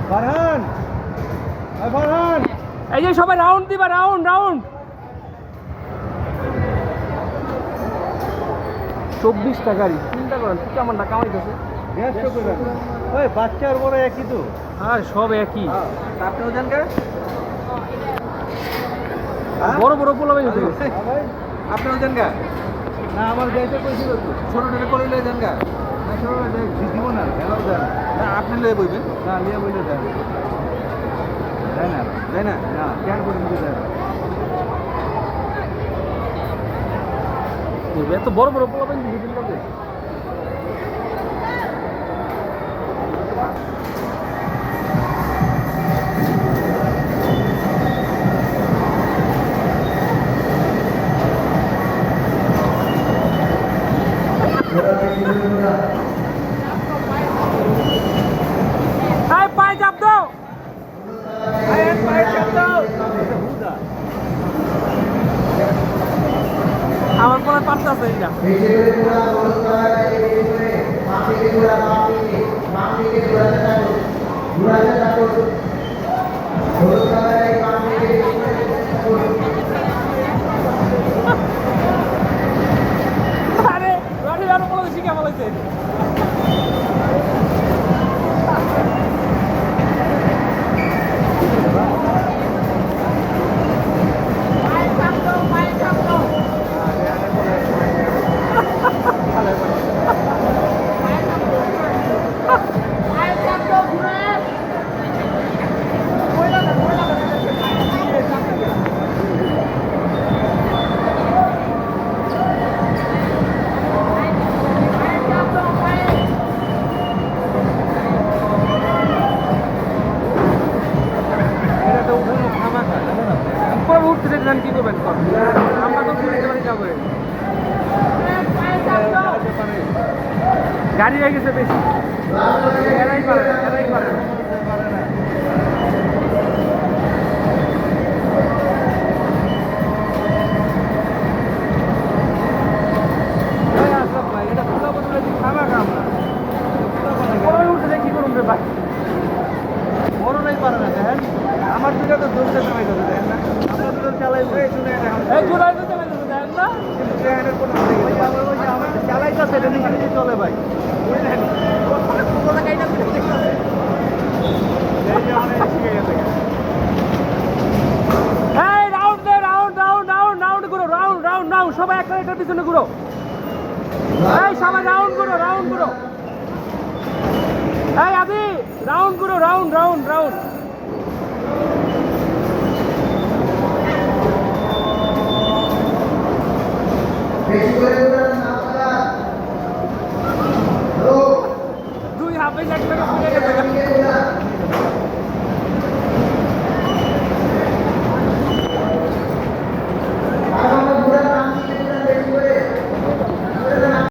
ফারহান, ফারহান, এই যে সবাই রাউন্ড দিবা, রাউন্ড রাউন্ড। 24 টাকারই চিন্তা করেন, কেমন টাকা কামাইতেছে। ওই বাচ্চার বড় একই তো। আর সব একই। আপনি ওজন কে? বড় বড় পোলা হয়ে গেছে। আপনি ওজন কে? না আমার যাইতে কইছিল তো। ছোটটা করে লয়ে যান গা। না ছোটটা দিব না, কেন দেন? না আপনি লয়ে বইবেন। না লিয়ে বইলে দেন। তাই না? তাই না? না কেন করে দিতে দেন? এত বড় বড় পোলা পাইনি দিদিন লাগে। পায়ে চাপ দাও, পায়ে চাপ দাও। আমার পরে পারতেছে এইটা। আরে রানি আরো বলে শিখে বলেছে। উঠতে দেখলেন কি করবেন? আমরা তো যাবো, গাড়ি হয়ে গেছে বেশি। এরাই পারে, এরাই পারে। উঠতে কি করুন রে ভাই? বড়রাই পারে না দেখেন। আমার দুটো তো জলতে চালাই করে দেখেন না। আমরা দুটো চালাই এই শুনে এই জোড়াই তো চালাই যাচ্ছে দেখেন না। কিন্তু ট্রেনের কোনো আমার চালাইতেছে এটা নিজে চলে ভাই। বুঝলেন? কোথা কাইটা করে দেখতেছে। এই যে অনেক শিখে গেছে। এই রাউন্ড দে, রাউন্ড রাউন্ড রাউন্ড রাউন্ড করো, রাউন্ড রাউন্ড রাউন্ড সবাই একটা এটার পিছনে ঘুরো। এই সবাই রাউন্ড করো, রাউন্ড করো। এই আদি রাউন্ড করো, রাউন্ড রাউন্ড রাউন্ড।